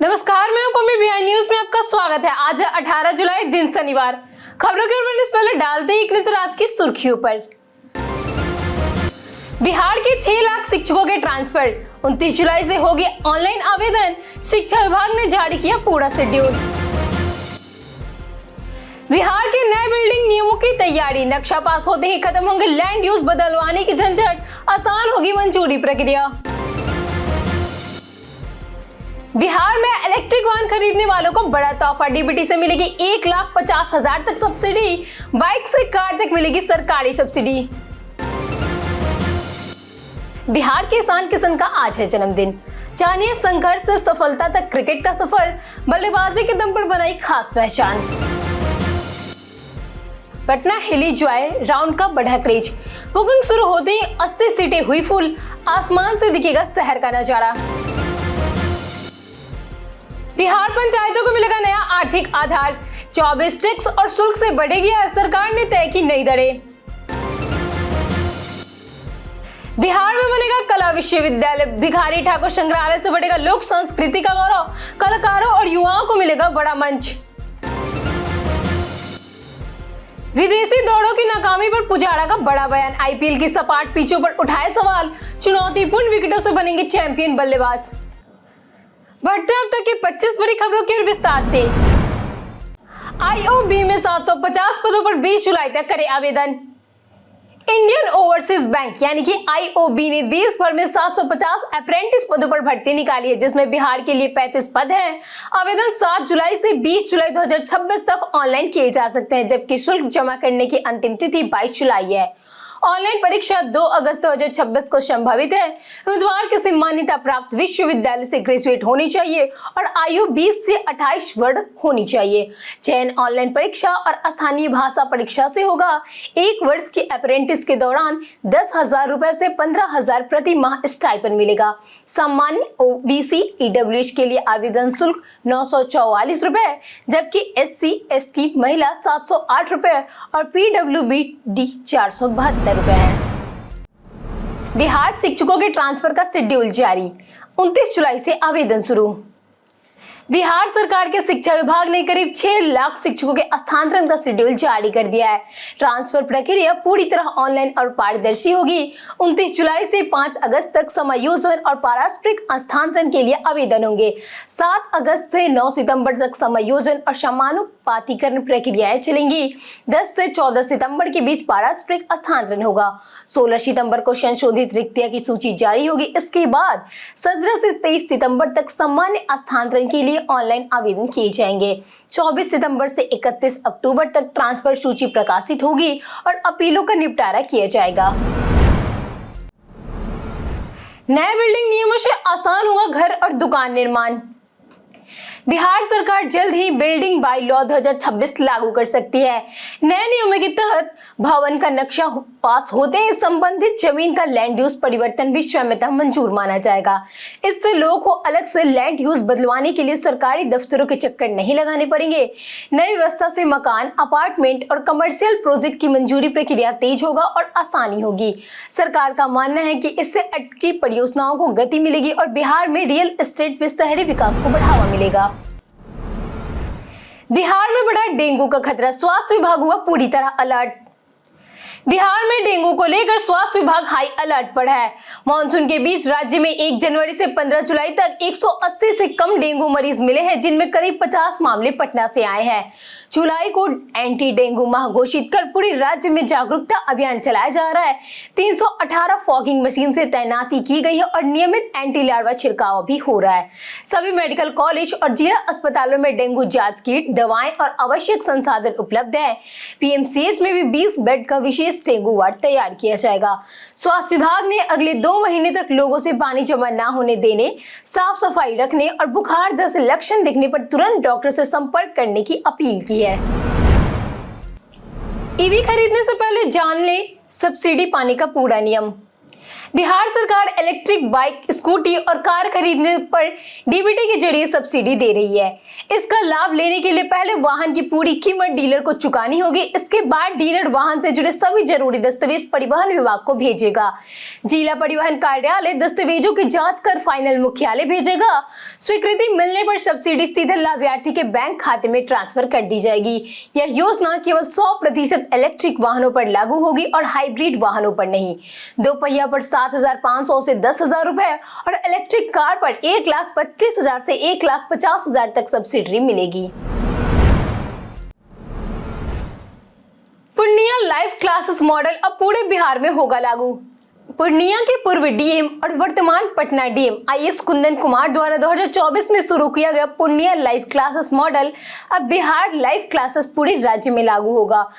नमस्कार, मैं Pammi behind news में आपका स्वागत है। आज है 18 जुलाई, दिन शनिवार। खबरों के ऊपर पहले डालते ही एक नजर आज की सुर्खियों पर। बिहार के 6 लाख शिक्षकों के ट्रांसफर 29 जुलाई से होगी ऑनलाइन आवेदन। शिक्षा विभाग ने जारी किया पूरा शेड्यूल। बिहार के नए बिल्डिंग नियमों की तैयारी, नक्शा पास होते ही खत्म होंगे लैंड यूज बदलवाने की झंझट, आसान होगी मंजूरी प्रक्रिया। बिहार में इलेक्ट्रिक वाहन खरीदने वालों को बड़ा तोहफा, डीबीटी से मिलेगी 1,50,000 तक सब्सिडी, बाइक से कार तक मिलेगी सरकारी सब्सिडी। बिहार के ईशान किशन का आज है जन्मदिन। जानिए संघर्ष से सफलता तक क्रिकेट का सफर, बल्लेबाजी के दम पर बनाई खास पहचान। पटना हिली जॉय राउंड का बढ़ा क्रेज, बुकिंग शुरू होते ही 80 सीटें हुई फुल, आसमान से दिखेगा शहर का नजारा। बिहार पंचायतों को मिलेगा नया आर्थिक आधार, 24 टैक्स और शुल्क से बढ़ेगी, सरकार ने तय की नई दरें। बिहार में बनेगा कला विश्वविद्यालय, भिखारी ठाकुर संग्रहालय से बढ़ेगा लोक संस्कृति का गौरव, कलाकारों और युवाओं को मिलेगा बड़ा मंच। विदेशी दौड़ों की नाकामी पर पुजारा का बड़ा बयान, आईपीएल की सपाट पिचों पर उठाए सवाल, चुनौतीपूर्ण विकेटों से बनेंगे चैंपियन बल्लेबाज। बढ़ते अब तक की 25 बड़ी खबरों की विस्तार से। आईओबी में 750 पदों पर 20 जुलाई तक करे आवेदन। इंडियन ओवरसीज बैंक यानी कि आईओबी ने देश भर में 750 अप्रेंटिस पदों पर भर्ती निकाली है, जिसमें बिहार के लिए 35 पद हैं। आवेदन 7 जुलाई से 20 जुलाई 2026 तक ऑनलाइन किए जा सकते हैं, जबकि शुल्क जमा करने की अंतिम तिथि 22 जुलाई है। ऑनलाइन परीक्षा 2 अगस्त 2026 को संभावित है। उम्मीदवार किसी मान्यता प्राप्त विश्वविद्यालय से ग्रेजुएट होनी चाहिए और आयु 20 से 28 वर्ष होनी चाहिए। चयन ऑनलाइन परीक्षा और स्थानीय भाषा परीक्षा से होगा। 1 वर्ष की अप्रेंटिस के दौरान 10,000 रुपए से 15,000 प्रति माह स्टाइपेंड मिलेगा। सामान्य ओबीसी ईडब्ल्यूएच के लिए आवेदन शुल्क 944 रुपए, जबकि एससी एसटी महिला 708 रुपए और पीडब्ल्यूबीडी 472 रुपए है। बिहार शिक्षकों के ट्रांसफर का शेड्यूल जारी, 29 जुलाई से आवेदन शुरू। बिहार सरकार के शिक्षा विभाग ने करीब 6 लाख शिक्षकों के स्थानांतरण का शेड्यूल जारी कर दिया है। ट्रांसफर प्रक्रिया पूरी तरह ऑनलाइन और पारदर्शी होगी। 29 जुलाई से 5 अगस्त तक समायोजन और पारस्परिक स्थानांतरण के लिए आवेदन होंगे। 7 अगस्त से 9 सितंबर तक समायोजन और समानुपातिकरण प्रक्रियाएं चलेंगी। 10 से 14 सितंबर के बीच पारस्परिक स्थानांतरण होगा। 16 सितंबर को संशोधित रिक्तियां की सूची जारी होगी। इसके बाद 17 से 23 सितंबर तक सामान्य स्थानांतरण के लिए ऑनलाइन आवेदन किए जाएंगे। 24 सितंबर से 31 अक्टूबर तक ट्रांसफर सूची प्रकाशित होगी और अपीलों का निपटारा किया जाएगा। नए बिल्डिंग नियमों से आसान होगा घर और दुकान निर्माण। बिहार सरकार जल्द ही बिल्डिंग बाय लॉ 2026 लागू कर सकती है। नए नियमों के तहत भवन का नक्शा पास होते ही संबंधित जमीन का लैंड यूज परिवर्तन भी स्वयं मंजूर माना जाएगा। इससे लोगों को अलग से लैंड यूज बदलवाने के लिए सरकारी दफ्तरों के चक्कर नहीं लगाने पड़ेंगे। नई व्यवस्था से मकान, अपार्टमेंट और कमर्शियल प्रोजेक्ट की मंजूरी प्रक्रिया तेज होगा और आसानी होगी। सरकार का मानना है कि इससे अटकी परियोजनाओं को गति मिलेगी और बिहार में रियल एस्टेट व शहरी विकास को बढ़ावा मिलेगा। बिहार में बढ़ा डेंगू का खतरा, स्वास्थ्य विभाग हुआ पूरी तरह अलर्ट। बिहार में डेंगू को लेकर स्वास्थ्य विभाग हाई अलर्ट पर है। मानसून के बीच राज्य में 1 जनवरी से 15 जुलाई तक 180 से कम डेंगू मरीज मिले हैं, जिनमें करीब 50 मामले पटना से आए हैं। जुलाई को एंटी डेंगू माह घोषित कर पूरे राज्य में जागरूकता अभियान चलाया जा रहा है। 318 फॉगिंग मशीन से तैनाती की गई है और नियमित एंटी लार्वा छिड़काव भी हो रहा है। सभी मेडिकल कॉलेज और जिला अस्पतालों में डेंगू जांच किट, दवाएं और आवश्यक संसाधन उपलब्ध है। पीएमसीएच में भी 20 बेड का विशेष डेंगू वार्ड तैयार किया जाएगा। स्वास्थ्य विभाग ने अगले 2 महीने तक लोगों से पानी जमा न होने देने, साफ सफाई रखने और बुखार जैसे लक्षण दिखने पर तुरंत डॉक्टर से संपर्क करने की अपील की है। ईवी खरीदने से पहले जान ले सब्सिडी पाने का पूरा नियम। बिहार सरकार इलेक्ट्रिक बाइक, स्कूटी और कार खरीदने पर डीबीटी के जरिए सब्सिडी दे रही है। इसका लाभ लेने के लिए पहले वाहन की पूरी कीमत डीलर को चुकानी होगी। इसके बाद डीलर वाहन से जुड़े सभी जरूरी दस्तावेज परिवहन विभाग को भेजेगा। जिला परिवहन कार्यालय दस्तावेजों की जांच कर फाइनल मुख्यालय भेजेगा। स्वीकृति मिलने पर सब्सिडी सीधे लाभार्थी के बैंक खाते में ट्रांसफर कर दी जाएगी। यह योजना केवल 100% इलेक्ट्रिक वाहनों पर लागू होगी और हाइब्रिड वाहनों पर नहीं। दो पहिया पर 7,500 से 10,000 रुपए और इलेक्ट्रिक कार पर 1,25,000 से 1,50,000 तक सब्सिडी मिलेगी। पूर्णिया लाइव क्लासेस मॉडल अब पूरे बिहार में होगा लागू। पूर्णिया के पूर्व डीएम और वर्तमान पटना डीएम आईएएस कुंदन कुमार द्वारा 2024 में शुरू किया गया पूर्णिया लाइव क्लासेस मॉडल अब बिहार लाइव क्लासेस पूरे राज्य में लागू होगा।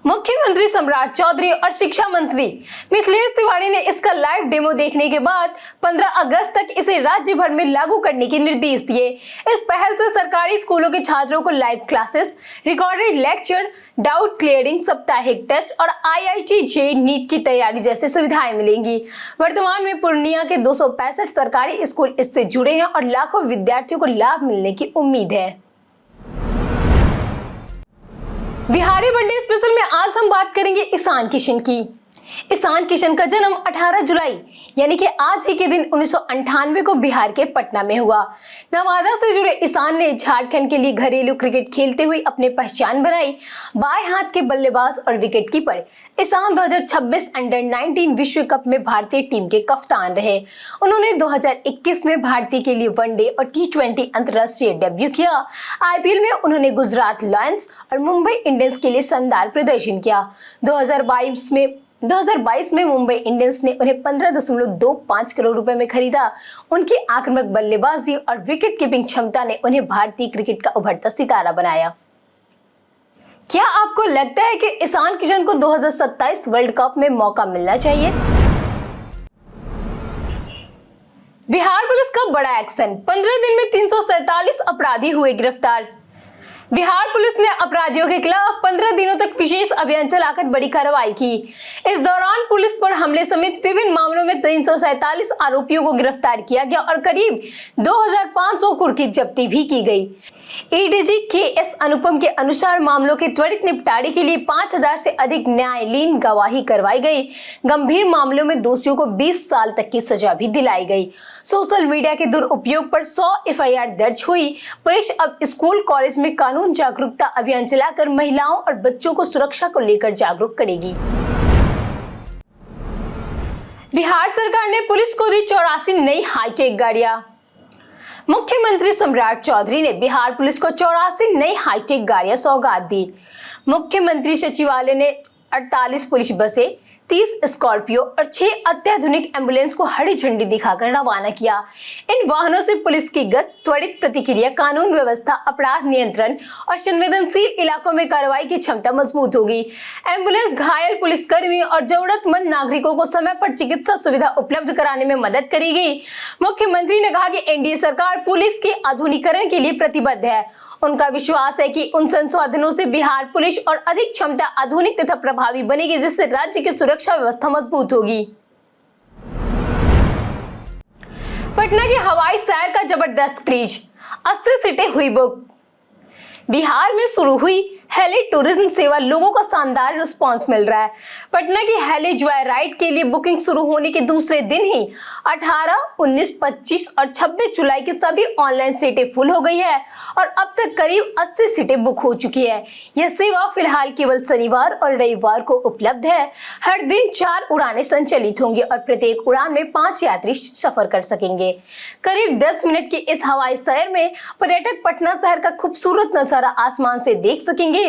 मुख्यमंत्री सम्राट चौधरी और शिक्षा मंत्री मिथिलेश तिवारी ने इसका लाइव डेमो देखने के बाद 15 अगस्त तक इसे राज्य भर में लागू करने के निर्देश दिए। इस पहल से सरकारी स्कूलों के छात्रों को live classes, recorded lecture, doubt clearing, साप्ताहिक टेस्ट और IIT JEE नीट की तैयारी जैसी सुविधाएं मिलेंगी। वर्तमान में पूर्णिया के 265 सरकारी स्कूल इससे जुड़े हैं और लाखों विद्यार्थियों को लाभ मिलने की उम्मीद है। बिहारी बर्थडे स्पेशल में आज हम बात करेंगे ईशान किशन की। ईशान किशन का जन्म 18 जुलाई यानी कि आज ही के दिन 1998 को बिहार के पटना में हुआ। नवादा से जुड़े ईशान ने झारखंड के लिए घरेलू क्रिकेट खेलते हुए अपनी पहचान बनाई। बाएं हाथ के बल्लेबाज और विकेटकीपर ईशान 2026 अंडर-19 विश्व कप में भारतीय टीम के कप्तान रहे। उन्होंने 2021 में भारतीय के लिए वनडे और T20 अंतर्राष्ट्रीय डेब्यू किया। IPL में उन्होंने गुजरात लायंस और मुंबई इंडियंस के लिए शानदार प्रदर्शन किया। 2022 में मुंबई इंडियंस ने उन्हें 15.25 करोड़ रुपए में खरीदा। उनकी आक्रामक बल्लेबाजी और विकेट कीपिंग क्षमता ने उन्हें भारतीय क्रिकेट का उभरता सितारा बनाया। क्या आपको लगता है कि ईशान किशन को 2027 वर्ल्ड कप में मौका मिलना चाहिए? बिहार पुलिस का बड़ा एक्शन, 15 दिन में 347 अपराधी हुए गिरफ्तार। बिहार पुलिस ने अपराधियों के खिलाफ 15 दिनों तक विशेष अभियान चलाकर बड़ी कार्रवाई की। इस दौरान पुलिस पर हमले समेत विभिन्न मामलों में 347 आरोपियों को गिरफ्तार किया गया और करीब 2,500 कुर्की जब्ती भी की गई। एडीजी KS अनुपम के अनुसार मामलों के त्वरित निपटारे के लिए 5,000 से अधिक न्यायालयीन गवाही करवाई गई। गंभीर मामलों में दोषियों को 20 साल तक की सजा भी दिलाई गई। सोशल मीडिया के दुरुपयोग पर 100 FIR दर्ज हुई। पुलिस अब स्कूल कॉलेज में कानून जागरूकता अभियान चलाकर महिलाओं और बच्चों को सुरक्षा को लेकर जागरूक करेगी। बिहार सरकार ने पुलिस को दी 84 नई हाईटेक गाड़ियां। मुख्यमंत्री सम्राट चौधरी ने बिहार पुलिस को 84 नई हाईटेक गाड़ियां सौगात दी। मुख्यमंत्री सचिवालय ने 48 पुलिस बसें, 30 स्कॉर्पियो और 6 अत्याधुनिक एम्बुलेंस को हरी झंडी दिखाकर रवाना किया। इन वाहनों से पुलिस की गश्त, त्वरित प्रतिक्रिया, कानून व्यवस्था, अपराध नियंत्रण और संवेदनशील इलाकों में कार्रवाई की क्षमता मजबूत होगी। एम्बुलेंस घायल पुलिसकर्मियों और जरूरतमंद नागरिकों को समय पर चिकित्सा सुविधा उपलब्ध कराने में मदद करेगी। मुख्यमंत्री ने कहा कि NDA सरकार पुलिस के आधुनिकीकरण के लिए प्रतिबद्ध है। उनका विश्वास है कि उन संशोधनों से बिहार पुलिस और अधिक क्षमता, आधुनिक तथा प्रभावी बनेगी, जिससे राज्य की सुरक्षा व्यवस्था मजबूत होगी। पटना के हवाई शहर का जबरदस्त क्रेज, 80 सीटें हुई बुक। बिहार में शुरू हुई हेली टूरिज्म सेवा, लोगों का शानदार रिस्पांस मिल रहा है। पटना की हेली जॉय राइड के लिए बुकिंग शुरू होने के दूसरे दिन ही 18, 19, 25 और 26 जुलाई की सभी ऑनलाइन सीटें फुल हो गई है और अब तक करीब 80 सीटें बुक हो चुकी है। यह सेवा फिलहाल केवल शनिवार और रविवार को उपलब्ध है। हर दिन 4 उड़ानें संचालित होंगी और प्रत्येक उड़ान में 5 यात्री सफर कर सकेंगे। करीब 10 मिनट के इस हवाई शहर में पर्यटक पटना शहर का खूबसूरत नजारा आसमान से देख सकेंगे।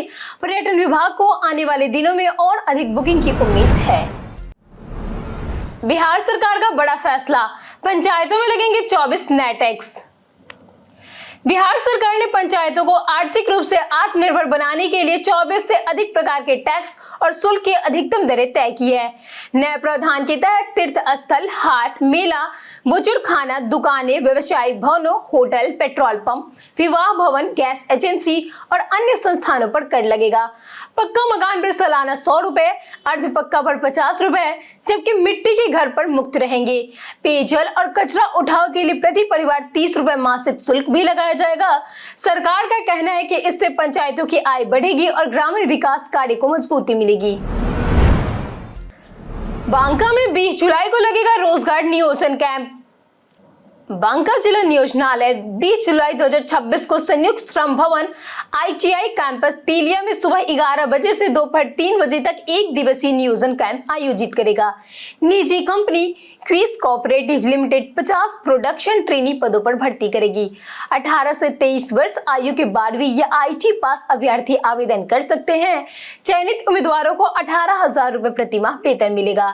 पर्यटन विभाग को आने वाले दिनों में और अधिक बुकिंग की उम्मीद है। बिहार सरकार का बड़ा फैसला, पंचायतों में लगेंगे 24 नए टैक्स। बिहार सरकार ने पंचायतों को आर्थिक रूप से आत्मनिर्भर बनाने के लिए 24 से अधिक प्रकार के टैक्स और शुल्क की अधिकतम दरें तय की है। नए प्रावधान के तहत तीर्थ स्थल, हाट, मेला, बुजुर्ग खाना, दुकानें, व्यवसायिक भवनों, होटल, पेट्रोल पंप, विवाह भवन, गैस एजेंसी और अन्य संस्थानों पर कर लगेगा। पक्का मकान पर सालाना 100 रुपए, अर्ध पक्का पर 50 रुपए, जबकि मिट्टी के घर पर मुक्त रहेंगे। पेयजल और कचरा उठाव के लिए प्रति परिवार 30 रुपए मासिक शुल्क भी लगाया जाएगा। सरकार का कहना है कि इससे पंचायतों की आय बढ़ेगी और ग्रामीण विकास कार्य को मजबूती मिलेगी। बांका में 20 जुलाई को लगेगा रोजगार नियोजन कैंप। बांका जिला नियोजनालय 20 जुलाई 2026 को संयुक्त श्रम भवन ITI कैंपस तेलिया में सुबह 11 बजे से दोपहर 3 बजे तक एक दिवसीय नियोजन कैंप आयोजित करेगा। निजी company Quess cooperative limited 50 production trainee पदों पर भर्ती करेगी। 18 से 23 वर्ष आयु के 12वीं या IT पास अभ्यर्थी आवेदन कर सकते हैं। चयनित उम्मीदवारों को 18,000 रुपए प्रति माह वेतन मिलेगा।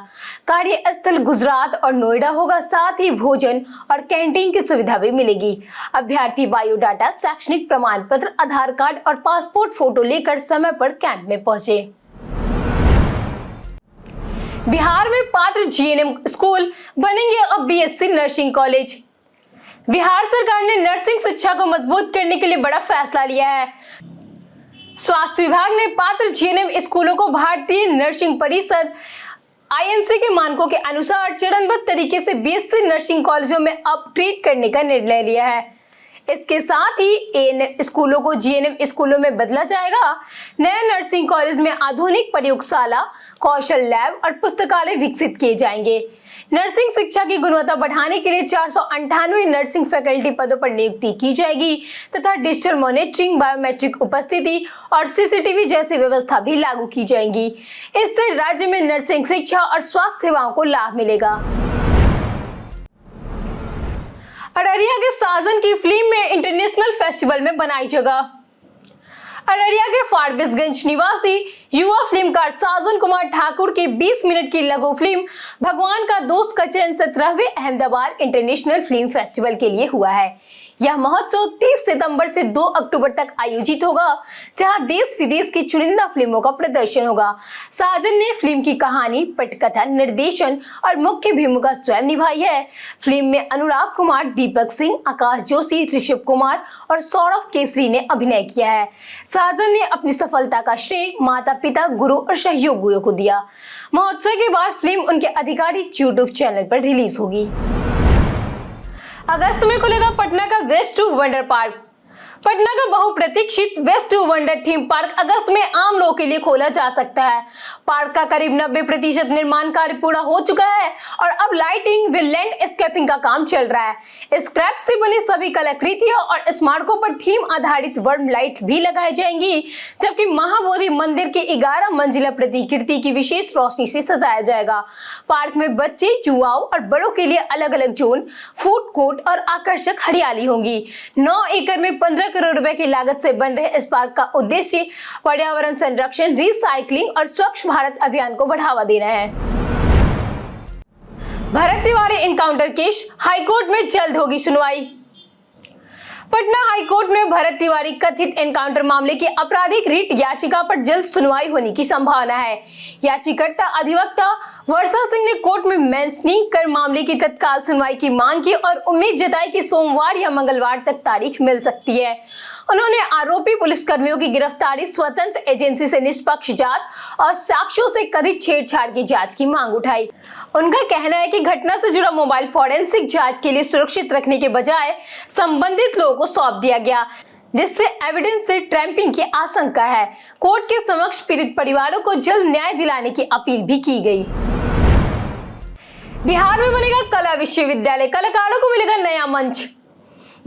कार्यस्थल गुजरात और नोएडा होगा, साथ ही भोजन और कैंटीन की सुविधा भी मिलेगी। अभ्यर्थी बायोडाटा, शैक्षणिक प्रमाण पत्र, आधार कार्ड और पासपोर्ट फोटो लेकर समय पर कैंप में पहुंचे। बिहार में पात्र GNM स्कूल बनेंगे अब BSc नर्सिंग कॉलेज। बिहार सरकार ने नर्सिंग शिक्षा को मजबूत करने के लिए बड़ा फैसला लिया है। स्वास्थ्य विभाग ने पात्र GNM स्कूलों को भारतीय नर्सिंग परिषद INC के मानकों के अनुसार चरणबद्ध तरीके से BSc नर्सिंग कॉलेजों में अपग्रेड करने का निर्णय लिया है। इसके साथ ही ANM स्कूलों को GNM स्कूलों में बदला जाएगा। नए नर्सिंग कॉलेज में आधुनिक प्रयोगशाला, कौशल लैब और पुस्तकालय विकसित किए जाएंगे। नर्सिंग शिक्षा की गुणवत्ता बढ़ाने के लिए 498 नर्सिंग फैकल्टी पदों पर नियुक्ति की जाएगी तथा डिजिटल मॉनिटरिंग, बायोमेट्रिक उपस्थिति और CCTV जैसी व्यवस्था भी लागू की जाएंगी। इससे राज्य में नर्सिंग शिक्षा और स्वास्थ्य सेवाओं को लाभ मिलेगा। अररिया के साजन की फिल्म में इंटरनेशनल फेस्टिवल में बनाई जगह। अररिया के फारबिसगंज निवासी युवा फिल्मकार साजन कुमार ठाकुर की 20 मिनट की लघु फिल्म भगवान का दोस्त का चयन 17वें अहमदाबाद इंटरनेशनल फिल्म फेस्टिवल के लिए हुआ है। यह महोत्सव 30 सितंबर से 2 अक्टूबर तक आयोजित होगा, जहां देश विदेश की चुनिंदा फिल्मों का प्रदर्शन होगा। साजन ने फिल्म की कहानी, पटकथा, निर्देशन और मुख्य भूमिका स्वयं निभाई है। फिल्म में अनुराग कुमार, दीपक सिंह, आकाश जोशी, ऋषभ कुमार और सौरभ केसरी ने अभिनय किया है। साजन ने अपनी सफलता का श्रेय माता पिता, गुरु और सहयोगियों को दिया। महोत्सव के बाद फिल्म उनके आधिकारिक YouTube चैनल पर रिलीज होगी। अगस्त में खुलेगा पटना का waste to wonder park. Patna का बहुप्रतीक्षित waste to wonder theme park अगस्त में आम लोगों के लिए खोला जा सकता है। पार्क का करीब 90% निर्माण कार्य पूरा हो चुका है और अब लाइटिंग व लैंडस्केपिंग का काम चल रहा है। स्क्रैप से बनी सभी कलाकृतियां और स्मारकों पर थीम आधारित वर्म लाइट भी लगाई जाएंगी, जबकि महाबोधि मंदिर की 11 मंजिला प्रतिकृति की विशेष रोशनी से सजाया जाएगा। पार्क में बच्चे, युवाओं और बड़ों के लिए अलग अलग जोन, फूड कोर्ट और आकर्षक हरियाली होंगी। 9 एकड़ में 15 करोड़ रुपए की लागत से बन रहे इस पार्क का उद्देश्य पर्यावरण संरक्षण, रिसाइकलिंग और स्वच्छ भारत अभियान को बढ़ावा देना है। Bharat Tiwari encounter case high court में जल्द होगी सुनवाई। पटना हाईकोर्ट में भरत तिवारी कथित एनकाउंटर मामले की आपराधिक रिट याचिका पर जल्द सुनवाई होने की संभावना है। याचिकाकर्ता अधिवक्ता वर्षा सिंह ने कोर्ट में मेंशनिंग कर मामले की तत्काल सुनवाई की मांग की और उम्मीद जताई कि सोमवार या मंगलवार तक तारीख मिल सकती है। उन्होंने आरोपी पुलिसकर्मियों की गिरफ्तारी, स्वतंत्र एजेंसी से निष्पक्ष जांच और साक्ष्यों से कथित छेड़छाड़ की जांच की मांग उठाई। उनका कहना है कि घटना से जुड़ा मोबाइल फॉरेंसिक जांच के लिए सुरक्षित रखने के बजाय संबंधित लोगों को सौंप दिया गया, जिससे एविडेंस से ट्रैम्पिंग की आशंका है। कोर्ट के समक्ष पीड़ित परिवारों को जल्द न्याय दिलाने की अपील भी की गई। बिहार में बनेगा कला विश्वविद्यालय, कलाकारों को मिलेगा नया मंच।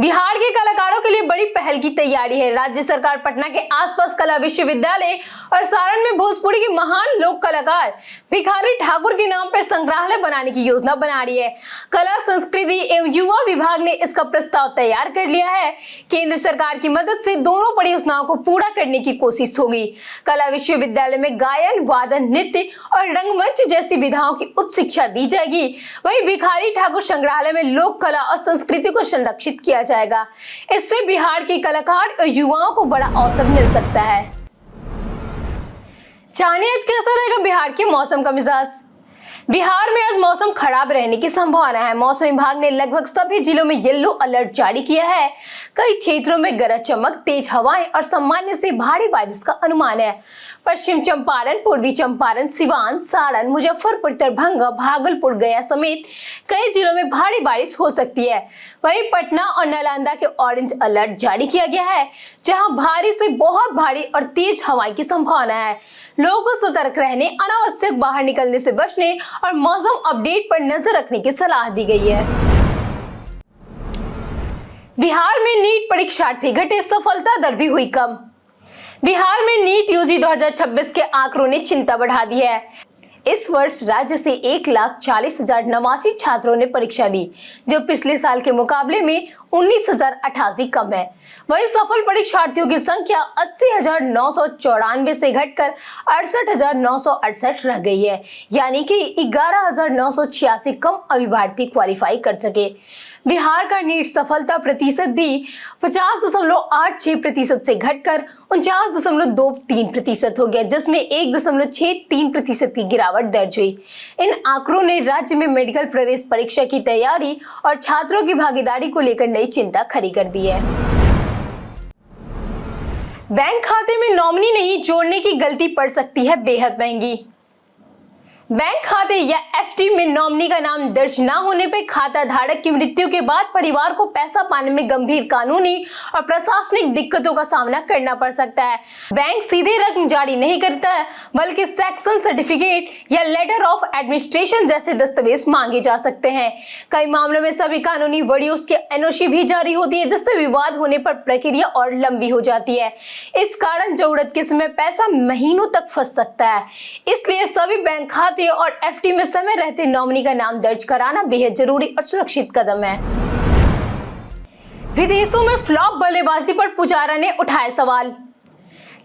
बिहार के कलाकारों के लिए बड़ी पहल की तैयारी है। राज्य सरकार पटना के आसपास कला विश्वविद्यालय और सारण में भोजपुरी के महान लोक कलाकार भिखारी ठाकुर के नाम पर संग्रहालय बनाने की योजना बना रही है। कला, संस्कृति एवं युवा विभाग ने इसका प्रस्ताव तैयार कर लिया है। केंद्र सरकार की मदद से दोनों परियोजनाओं को पूरा करने की कोशिश होगी। कला विश्वविद्यालय में गायन, वादन, नृत्य और रंगमंच जैसी विधाओं की उच्च शिक्षा दी जाएगी। वहीं भिखारी ठाकुर संग्रहालय में लोक कला और संस्कृति को संरक्षित किया जाएगा। इससे बिहार के कलाकार और युवाओं को बड़ा अवसर मिल सकता है। जानिए आज कैसा रहेगा बिहार के मौसम का मिजाज। बिहार में आज मौसम खराब रहने की संभावना है। मौसम विभाग ने लगभग सभी जिलों में येलो अलर्ट जारी किया है। कई क्षेत्रों में गरज चमक, तेज हवाएं और सामान्य से भारी बारिश का अनुमान है। पश्चिम चंपारण, पूर्वी चंपारण, सिवान, सारण, मुजफ्फरपुर, दरभंगा, भागलपुर, गया समेत कई जिलों में भारी बारिश हो सकती है। वहीं पटना और नालंदा के ऑरेंज अलर्ट जारी किया गया है, जहां भारी से बहुत भारी और तेज हवाएं की संभावना है। लोगों को सतर्क रहने, अनावश्यक बाहर निकलने से बचने और मौसम अपडेट पर नजर रखने की सलाह दी गई है। बिहार में नीट परीक्षार्थी घटे, सफलता दर भी हुई कम। बिहार में नीट यूजी 2026 के आंकड़ों ने चिंता बढ़ा दी है। इस वर्ष राज्य से 1,40,089 छात्रों ने परीक्षा दी, जो पिछले साल के मुकाबले में 19,088 कम है। वहीं सफल परीक्षार्थियों की संख्या 80,994 से घटकर 68,968 रह गई है, यानी कि 11,986 कम अभ्यर्थी क्वालिफाई कर सके। बिहार का नीट सफलता प्रतिशत भी 50.86% से घटकर 49.23% हो गया, जिसमें 1.63% की गिरावट दर्ज हुई। इन आंकड़ों ने राज्य में मेडिकल प्रवेश परीक्षा की तैयारी और छात्रों की भागीदारी को लेकर नई चिंता खड़ी कर दी है। बैंक खाते में नॉमिनी नहीं जोड़ने की गलती पड़ सकती है बेहद महंगी। बैंक खाते या एफडी में नॉमिनी का नाम दर्ज न होने पर खाता धारक की मृत्यु के बाद परिवार को पैसा पाने में गंभीर कानूनी और प्रशासनिक दिक्कतों का सामना करना पड़ सकता है। बैंक सीधे रकम जारी नहीं करता है, बल्कि सेक्शन सर्टिफिकेट या लेटर ऑफ एडमिनिस्ट्रेशन जैसे दस्तावेज मांगे जा सकते हैं। कई मामलों में सभी कानूनी वरीयों के एनओसी भी जारी होती है, जिससे विवाद होने पर प्रक्रिया और लंबी हो जाती है। इस कारण जरूरत के समय पैसा महीनों तक फंस सकता है। इसलिए सभी बैंक खाते और एफडी में समय रहते नॉमिनी का नाम दर्ज कराना बेहद जरूरी और सुरक्षित कदम है। विदेशों में फ्लॉप बल्लेबाजी पर पुजारा ने उठाए सवाल।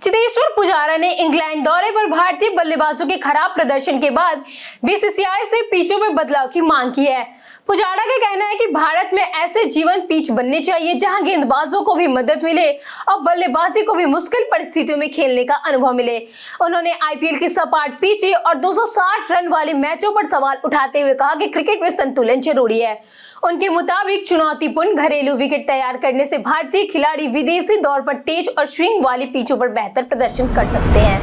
चेतेश्वर पुजारा ने इंग्लैंड दौरे पर भारतीय बल्लेबाजों के खराब प्रदर्शन के बाद बीसीसीआई से पिचों में बदलाव की मांग की है। पुजारा का कहना है कि भारत में ऐसे जीवंत पिच बनने चाहिए जहां गेंदबाजों को भी मदद मिले और बल्लेबाजी को भी मुश्किल परिस्थितियों में खेलने का अनुभव मिले। उन्होंने आईपीएल की सपाट पिचें और 260 रन वाले मैचों पर सवाल उठाते हुए कहा कि क्रिकेट में संतुलन जरूरी है। उनके मुताबिक चुनौतीपूर्ण घरेलू विकेट तैयार करने से भारतीय खिलाड़ी विदेशी दौर पर तेज और स्विंग वाली पिचों पर बेहतर प्रदर्शन कर सकते हैं।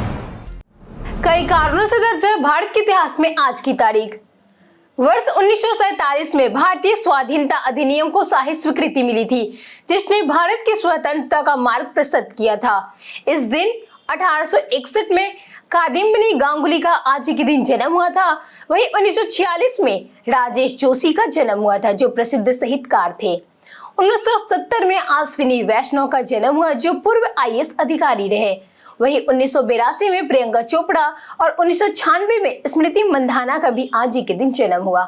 कई कारणों से दर्ज है भारत के इतिहास में आज की तारीख। वर्ष 1947 में भारतीय स्वाधीनता अधिनियम को शाही स्वीकृति मिली थी, जिसने भारत की स्वतंत्रता का मार्ग प्रशस्त किया था। इस दिन 1861 में कादिम्बनी गांगुली का आज के दिन जन्म हुआ था। वहीं 1946 में राजेश जोशी का जन्म हुआ था, जो प्रसिद्ध साहित्यकार थे। 1970 में अश्विनी वैष्णव का जन्म हुआ, जो पूर्व आईएएस अधिकारी रहे। वहीं 1982 में प्रियंका चोपड़ा और 1996 में स्मृति मंधाना का भी आज ही के दिन जन्म हुआ।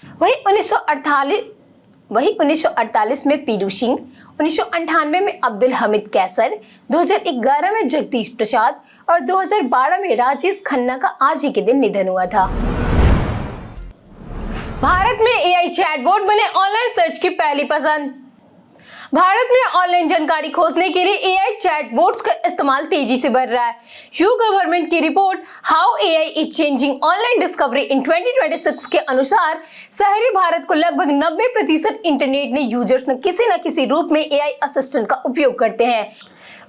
वहीं 1948 में पीरू सिंह, 1998 में अब्दुल हमीद कैसर, 2011 में जगदीश प्रसाद और 2012 में राजेश खन्ना का आज ही के दिन निधन हुआ था। भारत में एआई चैटबॉट बने ऑनलाइन सर्च की पहली पसंद। भारत में ऑनलाइन जानकारी खोजने के लिए एआई चैटबॉट्स का इस्तेमाल तेजी से बढ़ रहा है। यू गवर्नमेंट की report how AI is changing online discovery in 2026 के अनुसार शहरी भारत को लगभग 90% इंटरनेट ने यूजर्स न किसी रूप में एआई असिस्टेंट का उपयोग करते हैं।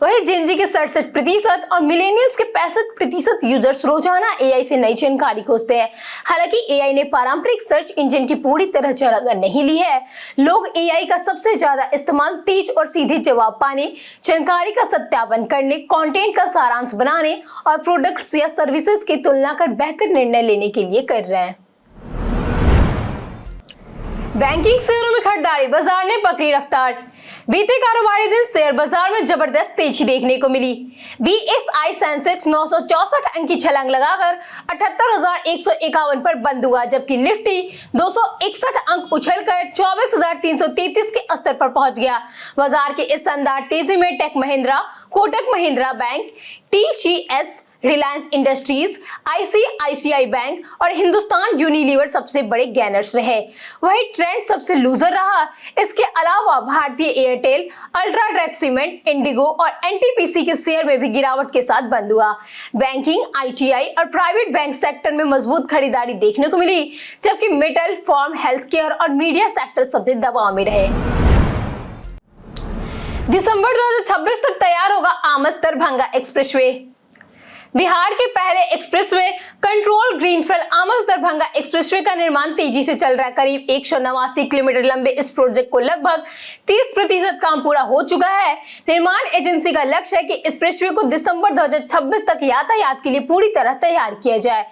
वहीं जेनजी के 67% और मिलेनियल्स के 65% यूजर्स रोजाना एआई से नई जानकारी खोजते हैं। हालांकि एआई ने पारंपरिक सर्च इंजन की पूरी तरह जगह नहीं ली है। लोग एआई का सबसे ज्यादा इस्तेमाल तेज और सीधे जवाब पाने, जानकारी का सत्यापन करने, कंटेंट का सारांश बनाने और प्रोडक्ट्स या सर्विसेज की तुलना कर बेहतर निर्णय लेने के लिए कर रहे हैं। बैंकिंग शेयरों में खरीदारी, बाजार ने पकड़ी रफ्तार। बीते कारोबारी दिन शेयर बाजार में जबरदस्त तेजी देखने को मिली। बीएसई सेंसेक्स 964 अंक की छलांग लगाकर 78,151 पर बंद हुआ, जबकि निफ्टी 261 अंक उछलकर 24,333 के स्तर पर पहुंच गया। बाजार के इस शानदार तेजी में Tech Mahindra, Kotak Mahindra bank, TCS, Reliance Industries, ICICI bank और हिंदुस्तान यूनिलीवर सबसे बड़े गेनर्स रहे। वही ट्रेंड सबसे लूजर रहा। इसके अलावा भारतीय एयरटेल, अल्ट्राटेक सीमेंट, इंडिगो और एनटीपीसी के शेयर में भी गिरावट के साथ बंद हुआ। बैंकिंग, आईटीआई और प्राइवेट बैंक सेक्टर में मजबूत खरीदारी देखने को मिली, जबकि मेटल, फॉर्म, हेल्थ केयर और मीडिया सेक्टर सबसे दबाव में रहे। दिसंबर 2026 तक तैयार होगा आमस दरभंगा एक्सप्रेसवे। बिहार के पहले expressway control greenfield Amas Darbhanga expressway का निर्माण तेजी से चल रहा है। करीब 189 किलोमीटर लंबे इस प्रोजेक्ट को लगभग 30% काम पूरा हो चुका है। निर्माण एजेंसी का लक्ष्य है कि एक्सप्रेसवे को दिसंबर 2026 तक यातायात के लिए पूरी तरह तैयार किया जाए।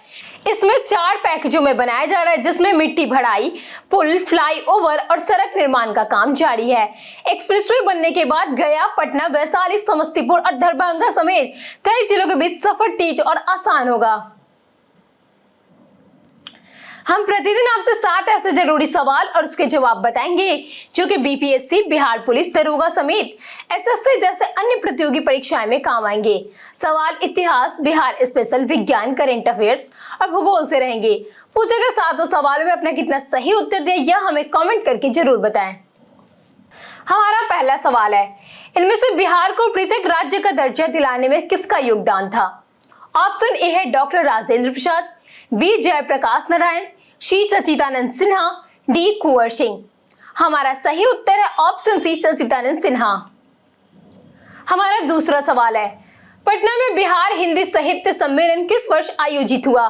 इसमें 4 पैकेजों में बनाया जा रहा है, जिसमें मिट्टी भराई, पुल, फ्लाईओवर और सड़क निर्माण का काम जारी है। एक्सप्रेसवे बनने के बाद गया, पटना, वैशाली, समस्तीपुर और दरभंगा समेत कई जिलों के बीच सफर तेज और आसान होगा। हम प्रतिदिन आपसे 7 ऐसे जरूरी सवाल और उसके जवाब बताएंगे जो कि बीपीएससी, बिहार पुलिस, दरोगा समेत एसएससी जैसे अन्य प्रतियोगी परीक्षाएं में काम आएंगे। सवाल इतिहास, बिहार स्पेशल, विज्ञान, करंट अफेयर्स और भूगोल से रहेंगे। पूछे गए 7 सवालों में अपना कितना सही उत्तर दिया यह हमें कमेंट करके जरूर बताएं। हमारा पहला सवाल है, इनमें से बिहार को पृथक राज्य का दर्जा दिलाने में किसका योगदान था? ऑप्शन ए है डॉक्टर राजेंद्र प्रसाद, बी जयप्रकाश नारायण, सी सच्चिदानंद सिन्हा, डी कुंवर सिंह। हमारा सही उत्तर है ऑप्शन सी सच्चिदानंद सिन्हा। हमारा दूसरा सवाल है, पटना में बिहार हिंदी साहित्य सम्मेलन किस वर्ष आयोजित हुआ?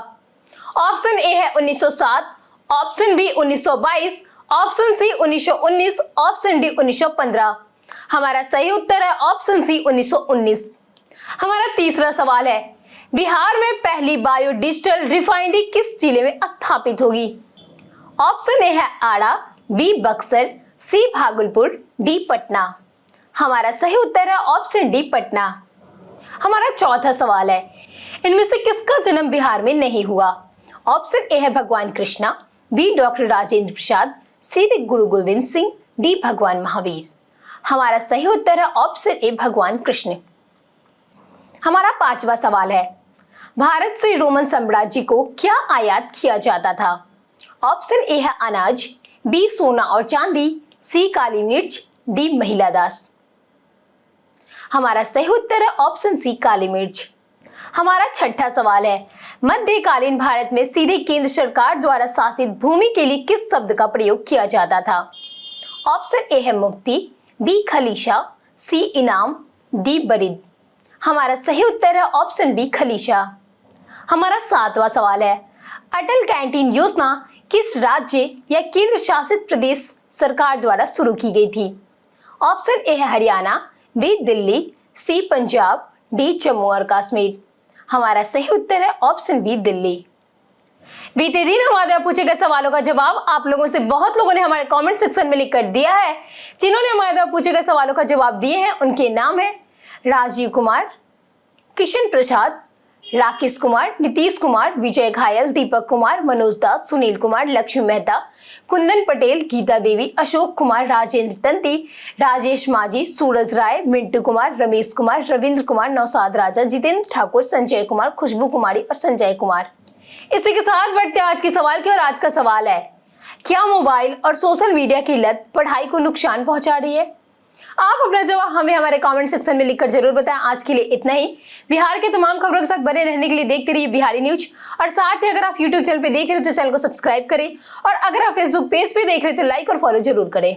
ऑप्शन ए है 1907, option B 1922, option C 1919, option D 1915। हमारा सही उत्तर है ऑप्शन सी 1919। हमारा तीसरा सवाल है, बिहार में पहली बायोडिजिटल रिफाइनरी किस जिले में स्थापित होगी? ऑप्शन ए है आड़ा, बी बक्सर, सी भागलपुर, डी पटना। हमारा सही उत्तर है ऑप्शन डी पटना। हमारा चौथा सवाल है, इनमें से किसका जन्म बिहार में नहीं हुआ? ऑप्शन ए है भगवान कृष्णा, बी डॉक्टर राजेंद्र प्रसाद, सी गुरु गोविंद सिंह, डी भगवान महावीर। हमारा सही उत्तर है ऑप्शन ए भगवान कृष्ण। हमारा पांचवा सवाल है, भारत से रोमन साम्राज्य को क्या आयात किया जाता था? ऑप्शन ए है अनाज, बी सोना और चांदी, सी काली मिर्च, डी महिला दास। हमारा सही उत्तर है ऑप्शन सी काली मिर्च। हमारा छठा सवाल है, मध्यकालीन भारत में सीधे केंद्र सरकार द्वारा शासित भूमि के लिए किस शब्द का प्रयोग किया जाता था? ऑप्शन ए है मुक्ति, बी खलीशा, सी इनाम, डी बरिद। हमारा सही उत्तर है ऑप्शन बी खलीशा। हमारा सातवां सवाल है, अटल कैंटीन योजना किस राज्य या केंद्र शासित प्रदेश सरकार द्वारा शुरू की गई थी? ऑप्शन ए है हरियाणा, बी दिल्ली, सी पंजाब, डी जम्मू और कश्मीर। हमारा सही उत्तर है ऑप्शन बी दिल्ली। बीते दिन हमारे द्वारा पूछे गए सवालों का जवाब आप लोगों से बहुत लोगों ने हमारे कमेंट सेक्शन में लिख कर दिया है। जिन्होंने हमारे द्वारा पूछे गए सवालों का जवाब दिए हैं उनके नाम है राजीव कुमार, किशन प्रसाद, राकेश कुमार, नीतीश कुमार, विजय घायल, दीपक कुमार, मनोज दास, सुनील कुमार, लक्ष्मी मेहता, कुंदन पटेल, गीता देवी, अशोक कुमार, राजेंद्र तंती, राजेश माझी, सूरज राय, मिंटू कुमार, रमेश कुमार, रविंद्र कुमार, नौसाद राजा, जितेंद्र ठाकुर, संजय कुमार, खुशबू कुमारी और संजय कुमार। इसी के साथ बढ़ते आज के सवाल की। और आज का सवाल है, क्या मोबाइल और सोशल मीडिया की लत पढ़ाई को नुकसान पहुंचा रही है? आप अपना जवाब हमें हमारे कमेंट सेक्शन में लिखकर जरूर बताएं। आज के लिए इतना ही। बिहार के तमाम खबरों के साथ बने रहने के लिए देखते रहिए बिहारी न्यूज। और साथ ही अगर आप यूट्यूब चैनल पे देख रहे हो तो चैनल को सब्सक्राइब करें, और अगर आप फेसबुक पेज पे देख रहे हो तो लाइक और फॉलो जरूर करें।